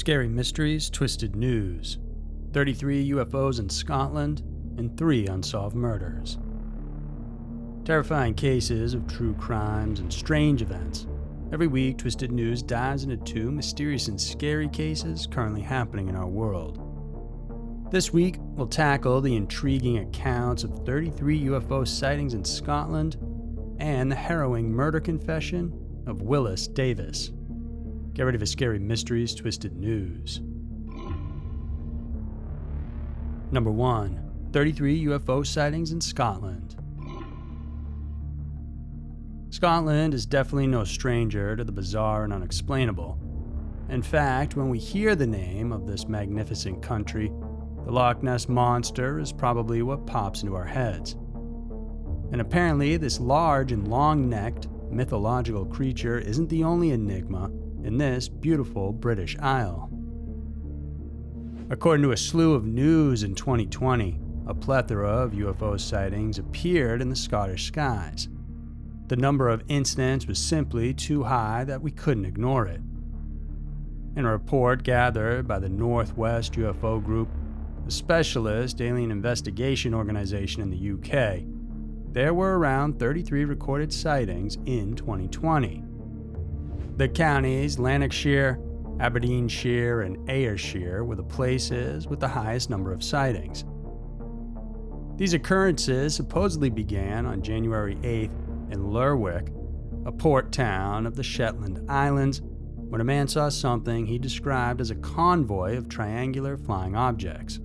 Scary Mysteries, Twisted News, 33 UFOs in Scotland, and 3 unsolved murders. Terrifying cases of true crimes and strange events. Every week, Twisted News dives into 2 mysterious and scary cases currently happening in our world. This week, we'll tackle the intriguing accounts of 33 UFO sightings in Scotland and the harrowing murder confession of Willis Davis. Get ready for Scary Mysteries, Twisted News. Number 1. 33 UFO sightings in Scotland. Scotland is definitely no stranger to the bizarre and unexplainable. In fact, when we hear the name of this magnificent country, the Loch Ness Monster is probably what pops into our heads. And apparently, this large and long-necked, mythological creature isn't the only enigma in this beautiful British Isle. According to a slew of news in 2020, a plethora of UFO sightings appeared in the Scottish skies. The number of incidents was simply too high that we couldn't ignore it. In a report gathered by the Northwest UFO Group, a specialist alien investigation organization in the UK, there were around 33 recorded sightings in 2020. The counties Lanarkshire, Aberdeenshire, and Ayrshire were the places with the highest number of sightings. These occurrences supposedly began on January 8th in Lerwick, a port town of the Shetland Islands, when a man saw something he described as a convoy of triangular flying objects.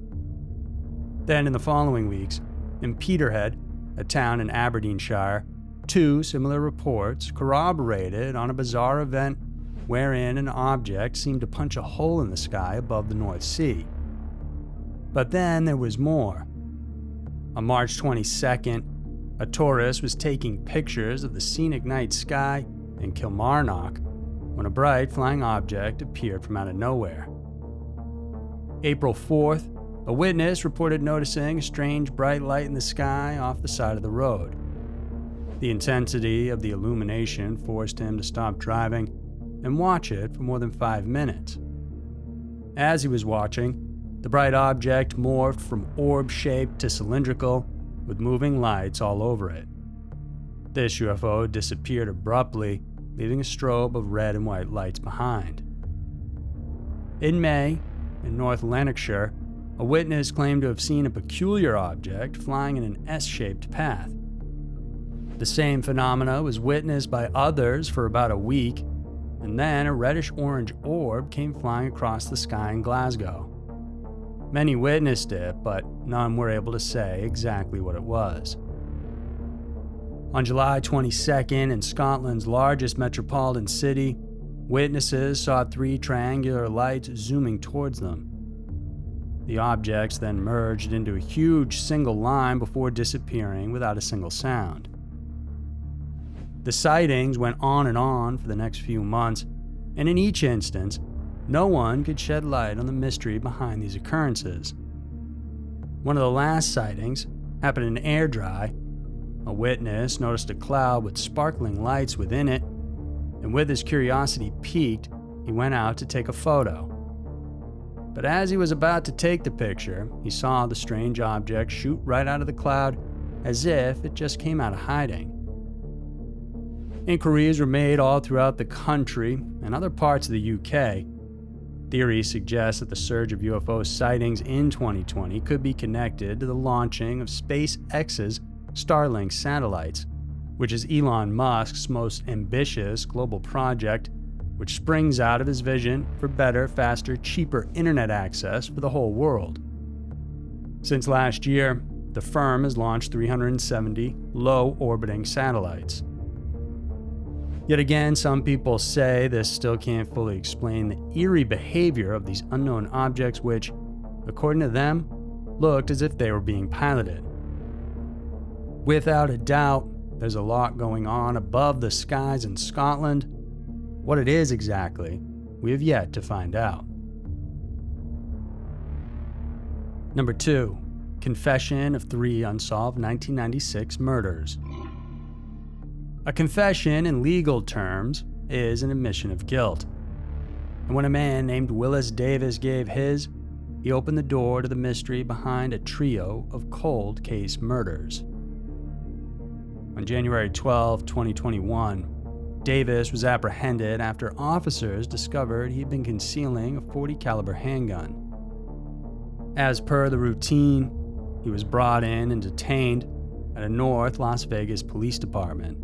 Then in the following weeks, in Peterhead, a town in Aberdeenshire, 2 similar reports corroborated on a bizarre event wherein an object seemed to punch a hole in the sky above the North Sea. But then there was more. On March 22nd, a tourist was taking pictures of the scenic night sky in Kilmarnock when a bright flying object appeared from out of nowhere. April 4th, a witness reported noticing a strange bright light in the sky off the side of the road. The intensity of the illumination forced him to stop driving and watch it for more than 5 minutes. As he was watching, the bright object morphed from orb-shaped to cylindrical, with moving lights all over it. This UFO disappeared abruptly, leaving a strobe of red and white lights behind. In May, in North Lanarkshire, a witness claimed to have seen a peculiar object flying in an S-shaped path. The same phenomena was witnessed by others for about a week, and then a reddish-orange orb came flying across the sky in Glasgow. Many witnessed it, but none were able to say exactly what it was. On July 22nd, in Scotland's largest metropolitan city, witnesses saw 3 triangular lights zooming towards them. The objects then merged into a huge single line before disappearing without a single sound. The sightings went on for the next few months, and in each instance, no one could shed light on the mystery behind these occurrences. One of the last sightings happened in Airdrie. A witness noticed a cloud with sparkling lights within it, and with his curiosity piqued, he went out to take a photo. But as he was about to take the picture, he saw the strange object shoot right out of the cloud as if it just came out of hiding. Inquiries were made all throughout the country and other parts of the UK. Theories suggest that the surge of UFO sightings in 2020 could be connected to the launching of SpaceX's Starlink satellites, which is Elon Musk's most ambitious global project, which springs out of his vision for better, faster, cheaper internet access for the whole world. Since last year, the firm has launched 370 low-orbiting satellites. Yet again, some people say this still can't fully explain the eerie behavior of these unknown objects which, according to them, looked as if they were being piloted. Without a doubt, there's a lot going on above the skies in Scotland. What it is exactly, we have yet to find out. Number 2. Confession of 3 unsolved 1996 murders. A confession in legal terms is an admission of guilt. And when a man named Willis Davis gave his, he opened the door to the mystery behind a trio of cold case murders. On January 12, 2021, Davis was apprehended after officers discovered he'd been concealing a .40 caliber handgun. As per the routine, he was brought in and detained at a North Las Vegas police department.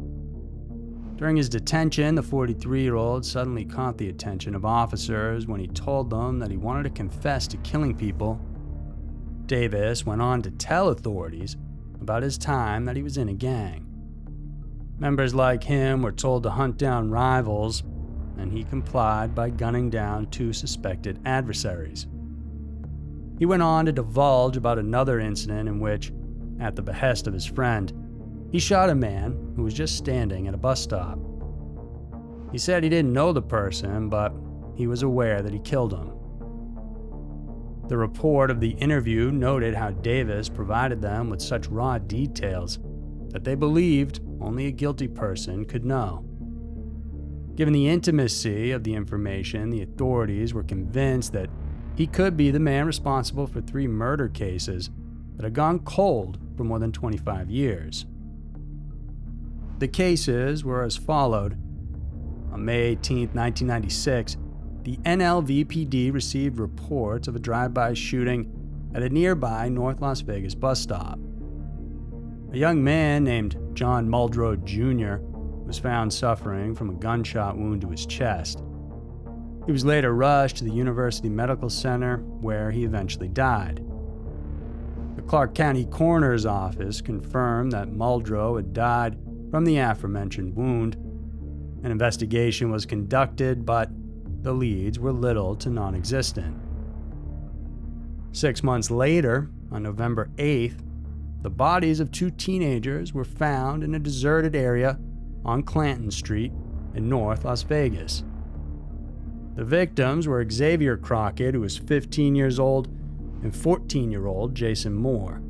During his detention, the 43-year-old suddenly caught the attention of officers when he told them that he wanted to confess to killing people. Davis went on to tell authorities about his time that he was in a gang. Members like him were told to hunt down rivals, and he complied by gunning down 2 suspected adversaries. He went on to divulge about another incident in which, at the behest of his friend, he shot a man who was just standing at a bus stop. He said he didn't know the person, but he was aware that he killed him. The report of the interview noted how Davis provided them with such raw details that they believed only a guilty person could know. Given the intimacy of the information, the authorities were convinced that he could be the man responsible for 3 murder cases that had gone cold for more than 25 years. The cases were as followed. On May 18, 1996, the NLVPD received reports of a drive-by shooting at a nearby North Las Vegas bus stop. A young man named John Muldrow Jr. was found suffering from a gunshot wound to his chest. He was later rushed to the University Medical Center, where he eventually died. The Clark County Coroner's Office confirmed that Muldrow had died from the aforementioned wound. An investigation was conducted, but the leads were little to non-existent. 6 months later, on November 8th, the bodies of 2 teenagers were found in a deserted area on Clanton Street in North Las Vegas. The victims were Xavier Crockett, who was 15 years old, and 14-year-old Jason Moore.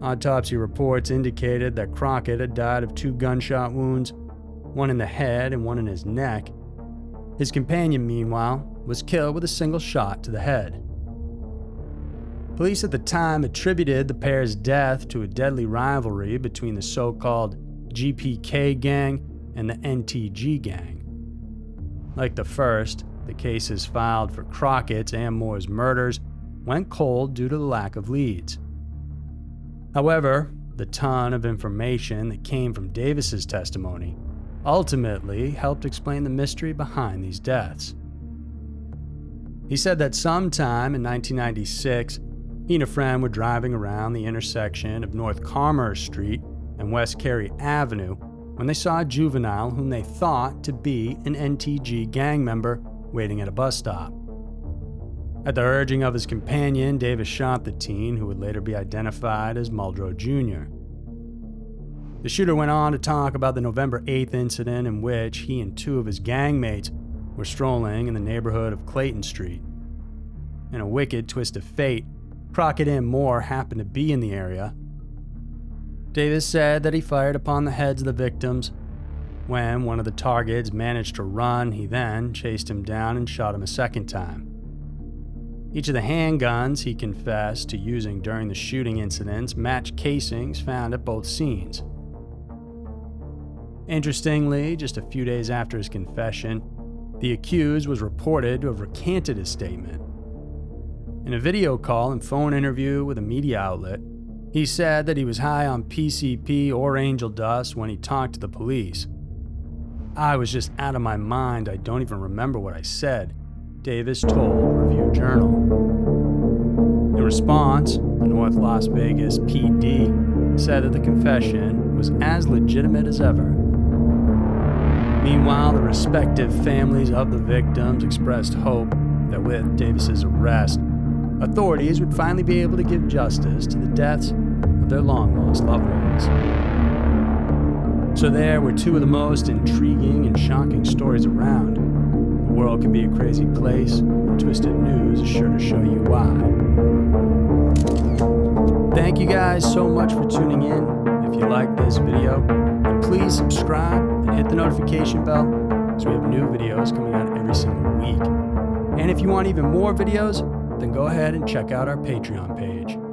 Autopsy reports indicated that Crockett had died of 2 gunshot wounds, one in the head and one in his neck. His companion, meanwhile, was killed with a single shot to the head. Police at the time attributed the pair's death to a deadly rivalry between the so-called GPK gang and the NTG gang. Like the first, the cases filed for Crockett's and Moore's murders went cold due to the lack of leads. However, the ton of information that came from Davis's testimony ultimately helped explain the mystery behind these deaths. He said that sometime in 1996, he and a friend were driving around the intersection of North Commerce Street and West Cary Avenue when they saw a juvenile whom they thought to be an NTG gang member waiting at a bus stop. At the urging of his companion, Davis shot the teen, who would later be identified as Muldrow Jr. The shooter went on to talk about the November 8th incident in which he and 2 of his gang mates were strolling in the neighborhood of Clayton Street. In a wicked twist of fate, Crockett and Moore happened to be in the area. Davis said that he fired upon the heads of the victims. When one of the targets managed to run, he then chased him down and shot him a second time. Each of the handguns he confessed to using during the shooting incidents matched casings found at both scenes. Interestingly, just a few days after his confession, the accused was reported to have recanted his statement. In a video call and phone interview with a media outlet, he said that he was high on PCP or angel dust when he talked to the police. "I was just out of my mind. I don't even remember what I said," Davis told Review Journal. In response, the North Las Vegas PD said that the confession was as legitimate as ever. Meanwhile, the respective families of the victims expressed hope that with Davis's arrest, authorities would finally be able to give justice to the deaths of their long-lost loved ones. So there were 2 of the most intriguing and shocking stories around. The world can be a crazy place, and Twisted News is sure to show you why. Thank you guys so much for tuning in. If you liked this video, please subscribe and hit the notification bell so we have new videos coming out every single week. week. And if you want even more videos, then go ahead and check out our Patreon page.